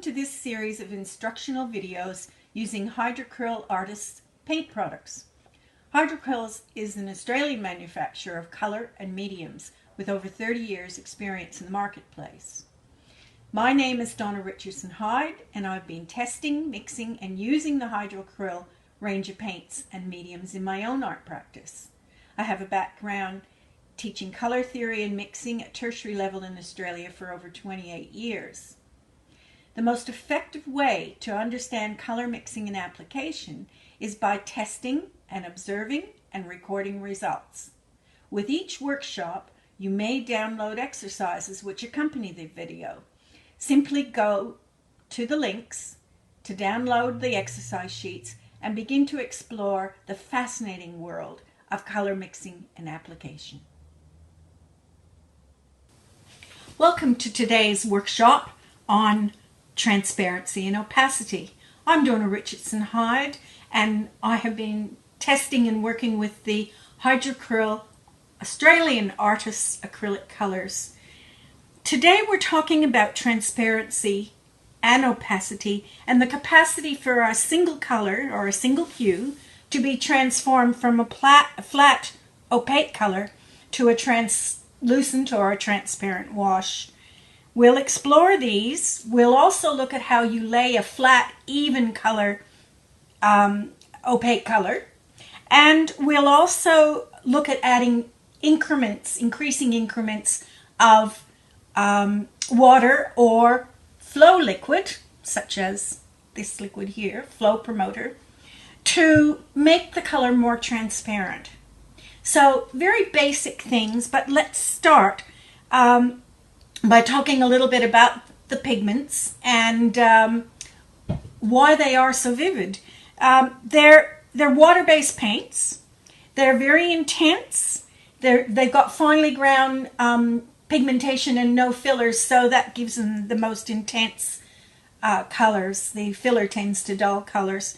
to this series of instructional videos using Hydrocryl Artists paint products. Hydrocryl is an Australian manufacturer of colour and mediums with over 30 years experience in the marketplace. My name is Richardson-Hyde and I've been testing, mixing and using the Hydrocryl range of paints and mediums in my own art practice. I have a background teaching colour theory and mixing at tertiary level in Australia for over 28 years. The most effective way to understand colour mixing and application is by testing and observing and recording results. With each workshop, you may download exercises which accompany the video. Simply go to the links to download the exercise sheets and begin to explore the fascinating world of colour mixing and application. Welcome to today's workshop on transparency and opacity. I'm Donna Richardson-Hyde and I have been testing and working with the Hydrocryl Australian Artists acrylic colors. Today we're talking about transparency and opacity and the capacity for a single color or a single hue to be transformed from a flat opaque color to a translucent or a transparent wash. We'll explore these. We'll also look at how you lay a flat, even color, opaque color. And we'll also look at adding increments, increasing increments of water or flow liquid, such as this liquid here, flow promoter, to make the color more transparent. So very basic things, but let's start by talking a little bit about the pigments and why they are so vivid. They're water-based paints. They're very intense. They've got finely ground pigmentation and no fillers, so that gives them the most intense colors. The filler tends to dull colors.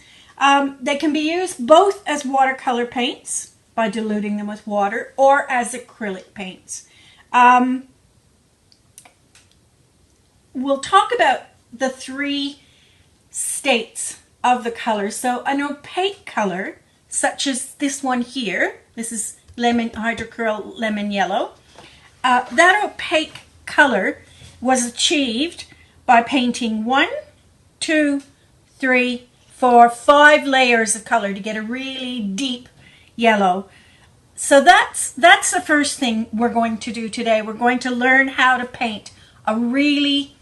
They can be used both as watercolor paints by diluting them with water or as acrylic paints. We'll talk about the three states of the color. So an opaque color, such as this one here, this is Hydrocryl Lemon Yellow. That opaque color was achieved by painting 1, 2, 3, 4, 5 layers of color to get a really deep yellow. So that's the first thing we're going to do today. We're going to learn how to paint a really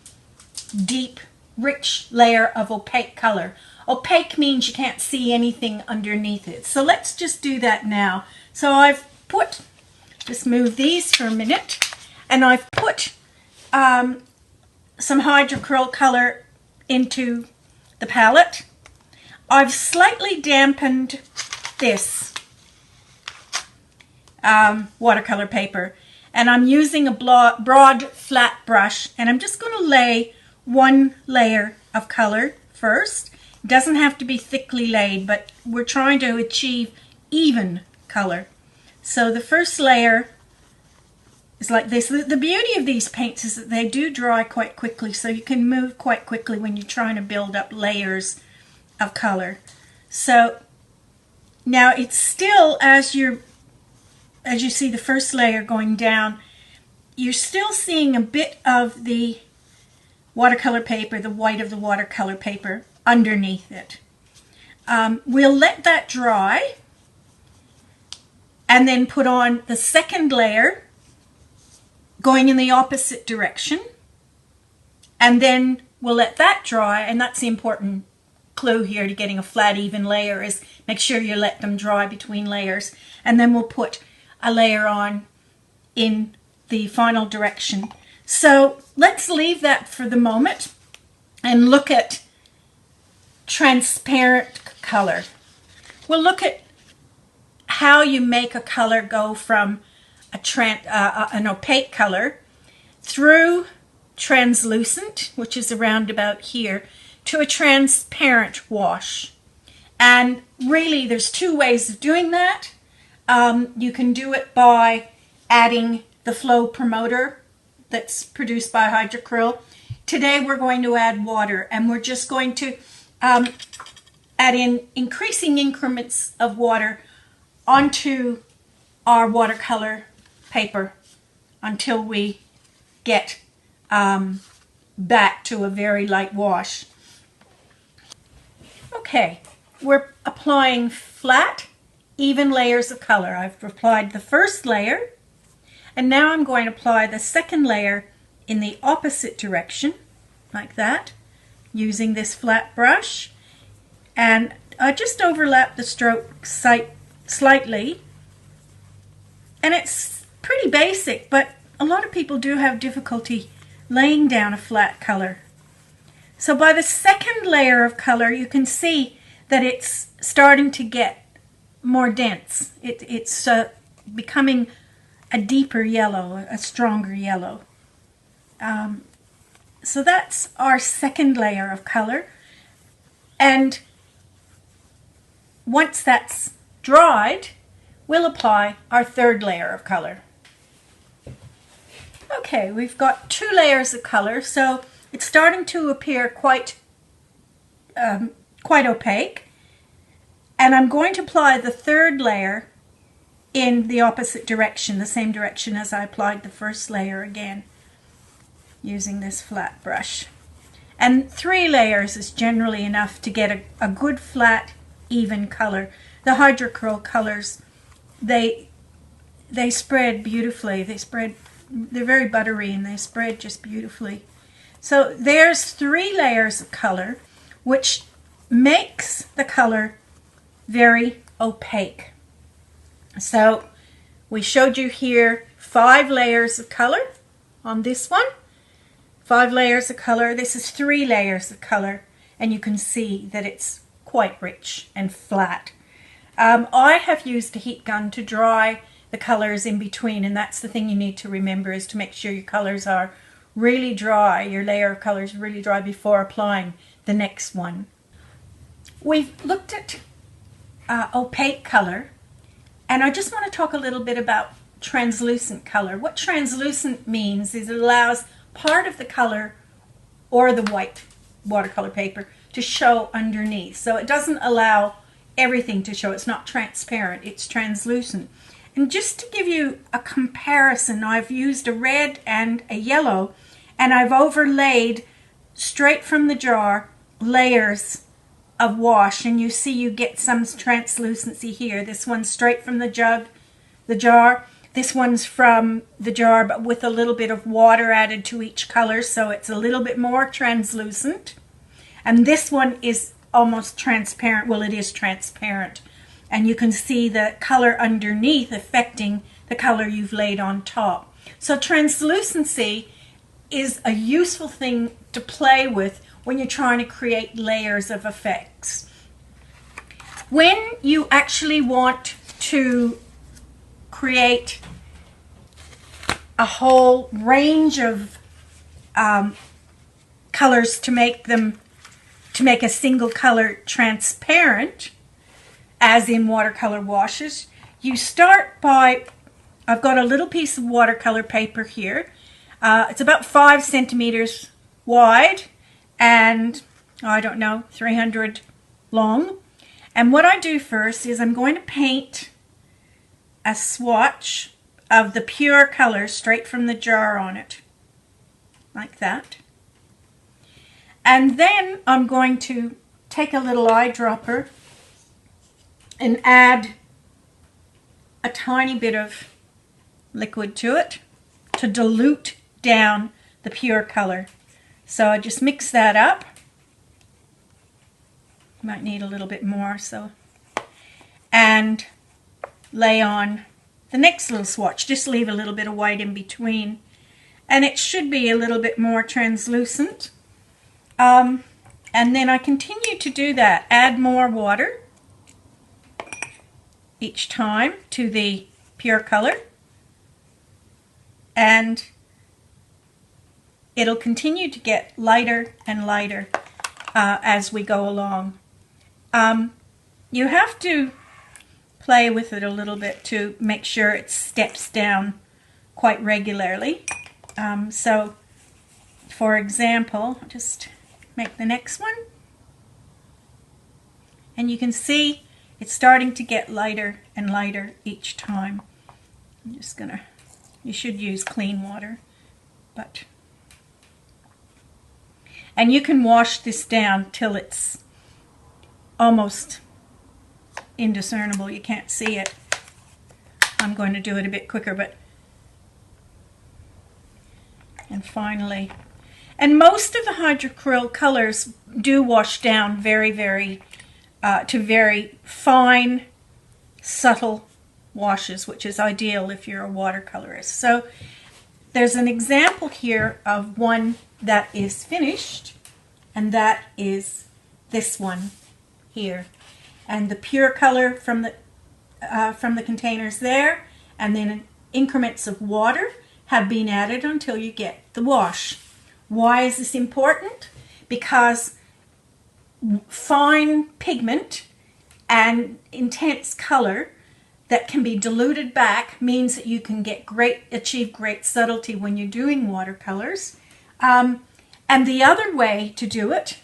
deep, rich layer of opaque color. Opaque means you can't see anything underneath it. So let's just do that now. So I've put, just move these for a minute, and I've put some Hydrocryl color into the palette. I've slightly dampened this watercolor paper, and I'm using a broad flat brush, and I'm just going to lay one layer of color first. It doesn't have to be thickly laid, but we're trying to achieve even color. So the first layer is like this. The beauty of these paints is that they do dry quite quickly, so you can move quite quickly when you're trying to build up layers of color. So now it's still, as you see the first layer going down, you're still seeing a bit of the watercolor paper, the white of the watercolor paper underneath it. We'll let that dry and then put on the second layer going in the opposite direction, and then we'll let that dry. And that's the important clue here to getting a flat, even layer, is make sure you let them dry between layers, and then we'll put a layer on in the final direction. So let's leave that for the moment and look at transparent color. We'll look at how you make a color go from an opaque color through translucent, which is around about here, to a transparent wash. And really there's two ways of doing that. You can do it by adding the flow promoter that's produced by Hydrocryl today we're going to add water, and we're just going to add in increasing increments of water onto our watercolor paper until we get back to a very light wash. Okay, we're applying flat, even layers of color. I've applied the first layer, and now I'm going to apply the second layer in the opposite direction, like that, using this flat brush. And I just overlap the stroke slightly, and it's pretty basic, but a lot of people do have difficulty laying down a flat color. So by the second layer of color, you can see that it's starting to get more dense. It's becoming a deeper yellow, a stronger yellow. So that's our second layer of color. And once that's dried, we'll apply our third layer of color. Okay, we've got 2 layers of color, so it's starting to appear quite opaque. And I'm going to apply the third layer in the opposite direction, the same direction as I applied the first layer again, using this flat brush. And 3 layers is generally enough to get a good flat, even color. The Hydrocryl colors, they spread beautifully. They're very buttery, and they spread just beautifully. So there's 3 layers of color, which makes the color very opaque. So we showed you here 5 layers of color on this one. 5 layers of color. This is 3 layers of color, and you can see that it's quite rich and flat. I have used a heat gun to dry the colors in between, and that's the thing you need to remember, is to make sure your colors are really dry, your layer of colors really dry before applying the next one. We've looked at opaque color, and I just want to talk a little bit about translucent color. What translucent means is it allows part of the color or the white watercolor paper to show underneath. So it doesn't allow everything to show. It's not transparent, it's translucent. And just to give you a comparison, I've used a red and a yellow, and I've overlaid straight from the jar layers of wash, and you see you get some translucency here. This one's straight from the jar. This one's from the jar, but with a little bit of water added to each color, so it's a little bit more translucent. And this one is almost transparent. Well, it is transparent. And you can see the color underneath affecting the color you've laid on top. So translucency is a useful thing to play with when you're trying to create layers of effects. When you actually want to create a whole range of colors to make a single color transparent, as in watercolor washes, you start by, I've got a little piece of watercolor paper here. It's about 5 centimeters wide and, I don't know, 300 long. And what I do first is I'm going to paint a swatch of the pure color straight from the jar on it, like that. And then I'm going to take a little eyedropper and add a tiny bit of liquid to it to dilute down the pure color. So I just mix that up. Might need a little bit more, and lay on the next little swatch. Just leave a little bit of white in between, and it should be a little bit more translucent. And then I continue to do that. Add more water each time to the pure color, and it'll continue to get lighter and lighter as we go along. You have to play with it a little bit to make sure it steps down quite regularly. So For example, I'll just make the next one. And you can see it's starting to get lighter and lighter each time. I'm just gonna, you should use clean water, but, and you can wash this down till it's almost indiscernible. You can't see it. I'm going to do it a bit quicker, but, and finally, and most of the hydrocryl colors do wash down very, very, to very fine, subtle washes, which is ideal if you're a watercolorist. So there's an example here of one that is finished, and that is this one here. And the pure color from the containers there, and then increments of water have been added until you get the wash. Why is this important? Because fine pigment and intense color that can be diluted back means that you can achieve great subtlety when you're doing watercolors. And the other way to do it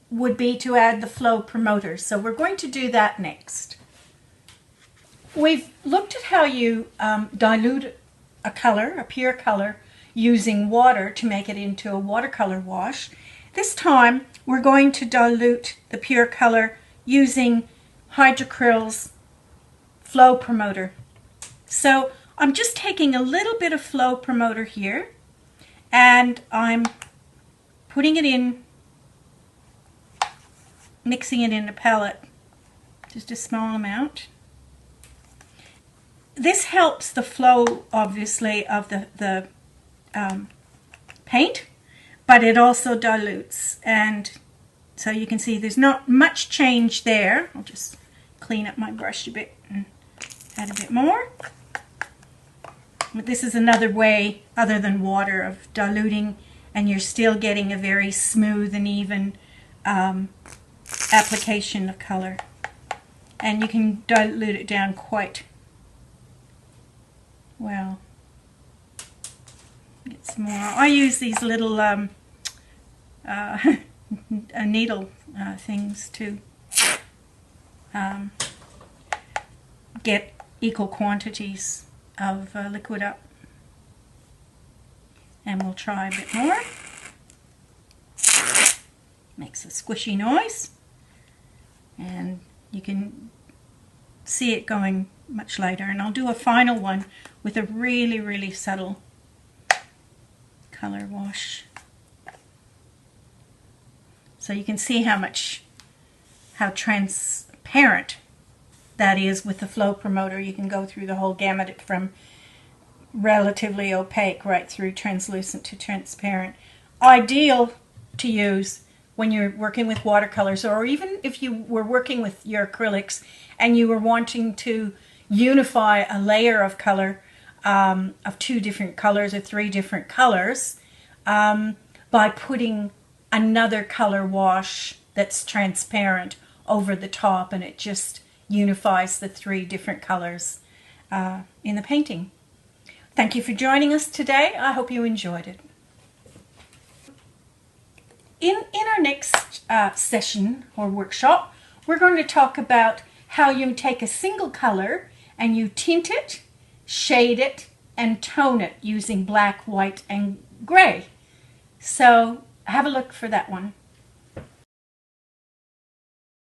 would be to add the flow promoters. So we're going to do that next. We've looked at how you dilute a color, a pure color, using water to make it into a watercolor wash. This time we're going to dilute the pure color using Hydrocryl's flow promoter. So I'm just taking a little bit of flow promoter here, and I'm putting it in, mixing it in the palette, just a small amount. This helps the flow, obviously, of the paint, but it also dilutes. And so you can see there's not much change there. I'll just clean up my brush a bit and add a bit more. But this is another way, other than water, of diluting, and you're still getting a very smooth and even application of color. And you can dilute it down quite well. Get some more. I use these little needle things to get equal quantities of liquid up. And we'll try a bit more. Makes a squishy noise. And you can see it going much lighter. And I'll do a final one with a really, really subtle color wash. So you can see how transparent that is with the flow promoter. You can go through the whole gamut from relatively opaque right through translucent to transparent. Ideal to use when you're working with watercolors, or even if you were working with your acrylics and you were wanting to unify a layer of color, of 2 different colors or 3 different colors, by putting another color wash that's transparent over the top, and it just unifies the 3 different colors in the painting. Thank you for joining us today. I hope you enjoyed it. In our next session or workshop, we're going to talk about how you take a single color and you tint it, shade it, and tone it using black, white, and gray. So have a look for that one.